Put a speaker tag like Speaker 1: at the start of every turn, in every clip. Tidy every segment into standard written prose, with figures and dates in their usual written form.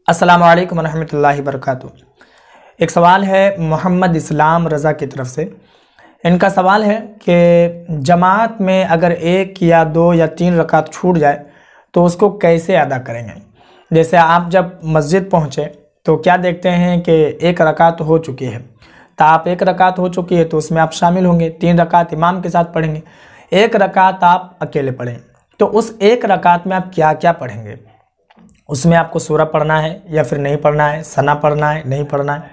Speaker 1: अस्सलामु अलैकुम रहमतुल्लाहि वबरकातुहू। एक सवाल है मोहम्मद इस्लाम रज़ा की तरफ से। इनका सवाल है कि जमात में अगर एक या दो या तीन रकात छूट जाए तो उसको कैसे अदा करेंगे। जैसे आप जब मस्जिद पहुँचे तो क्या देखते हैं कि एक रकात हो चुकी है, तो आप एक रकात हो चुकी है तो उसमें आप शामिल होंगे, तीन रकात इमाम के साथ पढ़ेंगे, एक रकात आप अकेले पढ़ें। तो उस एक रकात में आप क्या क्या पढ़ेंगे, उसमें आपको सूरा पढ़ना है या फिर नहीं पढ़ना है, सना पढ़ना है नहीं पढ़ना है,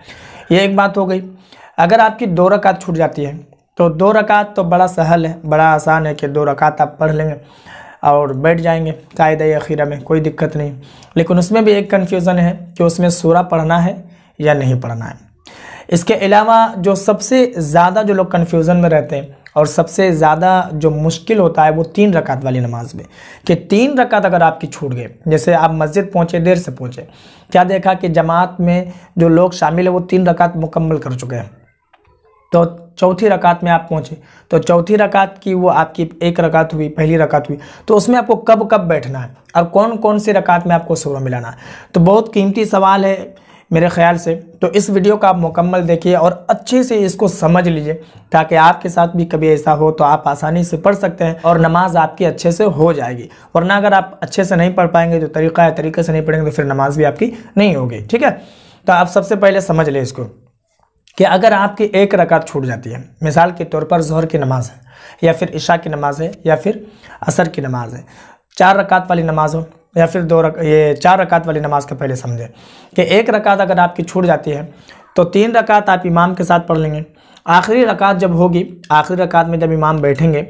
Speaker 1: ये एक बात हो गई। अगर आपकी दो रकात छूट जाती है तो दो रकात तो बड़ा सहल है, बड़ा आसान है कि दो रकात आप पढ़ लेंगे और बैठ जाएंगे कायदे अखीरा में, कोई दिक्कत नहीं। लेकिन उसमें भी एक कन्फ्यूज़न है कि उसमें सूरा पढ़ना है या नहीं पढ़ना है। इसके अलावा जो सबसे ज़्यादा जो लोग कन्फ्यूज़न में रहते हैं और सबसे ज़्यादा जो मुश्किल होता है वो तीन रकात वाली नमाज में, कि तीन रकात अगर आपकी छूट गए, जैसे आप मस्जिद पहुँचे, देर से पहुँचे, क्या देखा कि जमात में जो लोग शामिल है वो तीन रकात मुकम्मल कर चुके हैं, तो चौथी रकात में आप पहुँचे तो चौथी रकात की वो आपकी एक रकात हुई, पहली रकात हुई, तो उसमें आपको कब कब बैठना है और कौन कौन सी रकात में आपको सूरा मिलाना है। तो बहुत कीमती सवाल है मेरे ख्याल से। तो इस वीडियो का आप मुकम्मल देखिए और अच्छे से इसको समझ लीजिए ताकि आपके साथ भी कभी ऐसा हो तो आप आसानी से पढ़ सकते हैं और नमाज आपकी अच्छे से हो जाएगी। वरना अगर आप अच्छे से नहीं पढ़ पाएंगे, जो तरीका है तरीके से नहीं पढ़ेंगे, तो फिर नमाज भी आपकी नहीं होगी। ठीक है, तो आप सबसे पहले समझ लें इसको कि अगर आपकी एक रकात छूट जाती है, मिसाल के तौर पर ज़ोहर की नमाज है या फिर इशा की नमाज है या फिर असर की नमाज है, चार रकात वाली नमाज हो या फिर ये चार रकात वाली नमाज का पहले समझें कि एक रकात अगर आपकी छूट जाती है तो तीन रकात आप इमाम के साथ पढ़ लेंगे। आखिरी रकात जब होगी, आखिरी रकात में जब इमाम बैठेंगे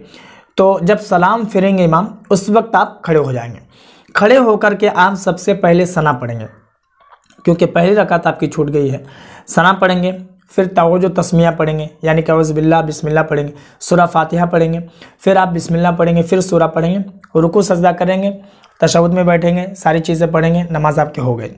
Speaker 1: तो जब सलाम फिरेंगे इमाम, उस वक्त आप खड़े हो जाएंगे। खड़े होकर के आप सबसे पहले सना पढ़ेंगे, क्योंकि पहली रकात आपकी छूट गई है। सना पढ़ेंगे, फिर तवज्जो तस्मिया पढ़ेंगे, यानी कि औज़ बिल्लाह बिस्मिल्लाह पढ़ेंगे, सूरा फातिहा पढ़ेंगे, फिर आप बिस्मिल्लाह पढ़ेंगे, फिर सूरा पढ़ेंगे, रुकू सजदा करेंगे, तशहुद में बैठेंगे, सारी चीज़ें पढ़ेंगे, नमाज आपकी हो गई।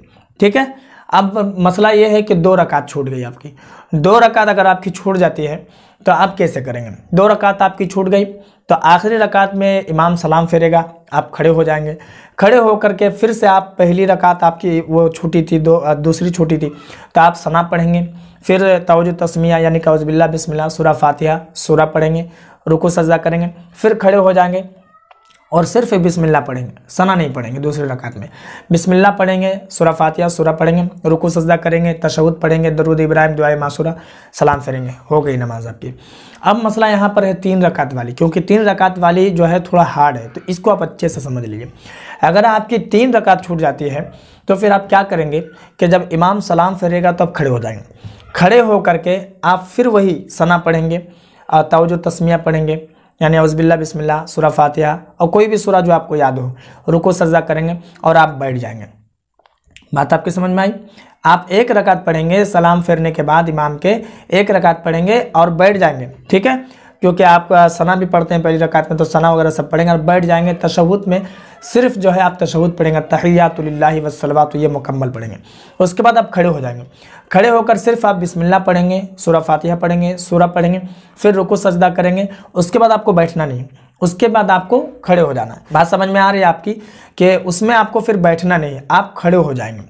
Speaker 1: ठीक है, अब मसला ये है कि दो रकात छूट गई आपकी। दो रकात अगर आपकी छूट जाती है तो आप कैसे करेंगे। दो रकात आपकी छूट गई तो आखिरी रकात में इमाम सलाम फेरेगा, आप खड़े हो जाएंगे। खड़े होकर के फिर से आप पहली रकात आपकी वो छूटी थी, दूसरी छूटी थी, तो आप सना पढ़ेंगे, फिर तवज्जो तस्मिया यानी कि औज़ बिल्लाह बिस्मिल्लाह, सूरा फातिहा, सूरा पढ़ेंगे, रुकू सजदा करेंगे, फिर खड़े हो जाएंगे और सिर्फ बिस्मिल्लाह पढ़ेंगे, सना नहीं पढ़ेंगे। दूसरी रकात में बिस्मिल्लाह पढ़ेंगे, सूरा फातिहा, सूरा पढ़ेंगे, रुकू सजदा करेंगे, तशहुद पढ़ेंगे, दरूद इब्राहिम, दुआए मासूरा, सलाम फेरेंगे, हो गई नमाज आपकी। अब मसला यहाँ पर है तीन रकात वाली, क्योंकि तीन रकात वाली जो है थोड़ा हार्ड है, तो इसको आप अच्छे से समझ लीजिए। अगर आपकी तीन रकात छूट जाती है तो फिर आप क्या करेंगे कि जब इमाम सलाम फेरेगा तो आप खड़े हो जाएंगे। खड़े हो करके आप फिर वही सना पढ़ेंगे और तवज्जो तस्मिया पढ़ेंगे, यानी औज़ बिल्लाह बिस्मिल्लाह, सूरा फातिहा और कोई भी सूरा जो आपको याद हो, रुकू सजदा करेंगे और आप बैठ जाएंगे। बात आपकी समझ में आई। आप एक रकात पढ़ेंगे, सलाम फेरने के बाद इमाम के एक रकात पढ़ेंगे और बैठ जाएंगे। ठीक है, क्योंकि आप सना भी पढ़ते हैं पहली रकात में, तो सना वगैरह सब पढ़ेंगे और बैठ जाएंगे। तशहुद में सिर्फ जो है आप तशहुद पढ़ेंगे, तहिय्यातु लिल्लाहि वस्सलवातु, ये मुकम्मल पढ़ेंगे। उसके बाद आप खड़े हो जाएंगे। खड़े होकर सिर्फ आप बिस्मिल्लाह पढ़ेंगे, सूरा फातिहा पढ़ेंगे, सूरा पढ़ेंगे, फिर रुकू सजदा करेंगे। उसके बाद आपको बैठना नहीं, उसके बाद आपको खड़े हो जाना है। बात समझ में आ रही है आपकी कि उसमें आपको फिर बैठना नहीं है, आप खड़े हो जाएंगे,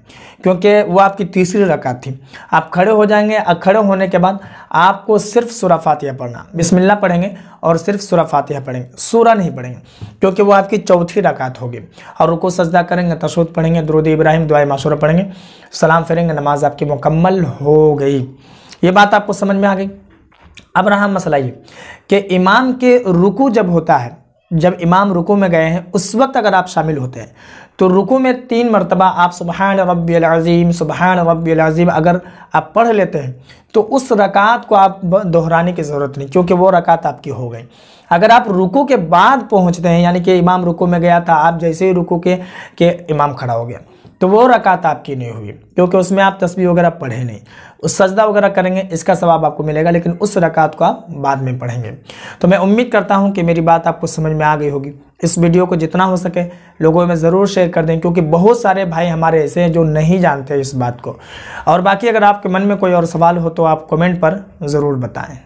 Speaker 1: क्योंकि वो आपकी तीसरी रकात थी। आप खड़े हो जाएंगे और खड़े होने के बाद आपको सिर्फ सूरा फातिहा पढ़ना, बिस्मिल्लाह पढ़ेंगे और सिर्फ सूरा फातिहा पढ़ेंगे, सूरा नहीं पढ़ेंगे, क्योंकि वो आपकी चौथी रकात होगी। और रुकू सजदा करेंगे, तशहुद पढ़ेंगे, दरूद इब्राहिम, दुआए मासूरा पढ़ेंगे, सलाम फेरेंगे, नमाज आपकी मुकम्मल हो गई। ये बात आपको समझ में आ गई। अब रहा मसला ये कि इमाम के रुकू जब होता है, जब इमाम रुकू में गए हैं उस वक्त अगर आप शामिल होते हैं तो रुकू में 3 मरतबा आप सुबहान रब्बियल अज़ीम, सुबहान रब्बियल अज़ीम अगर आप पढ़ लेते हैं तो उस रकात को आप दोहराने की ज़रूरत नहीं, क्योंकि वो रकात आपकी हो गई। अगर आप रुकू के बाद पहुंचते हैं, यानी कि इमाम रुकू में गया था, आप जैसे ही रुकू के इमाम खड़ा हो गया, तो वो रकात आपकी नहीं हुई, क्योंकि उसमें आप तस्बीह वगैरह पढ़े नहीं। उस सजदा वगैरह करेंगे, इसका सवाब आपको मिलेगा, लेकिन उस रकात को आप बाद में पढ़ेंगे। तो मैं उम्मीद करता हूं कि मेरी बात आपको समझ में आ गई होगी। इस वीडियो को जितना हो सके लोगों में ज़रूर शेयर कर दें, क्योंकि बहुत सारे भाई हमारे ऐसे हैं जो नहीं जानते इस बात को। और बाकी अगर आपके मन में कोई और सवाल हो तो आप कमेंट पर ज़रूर बताएँ।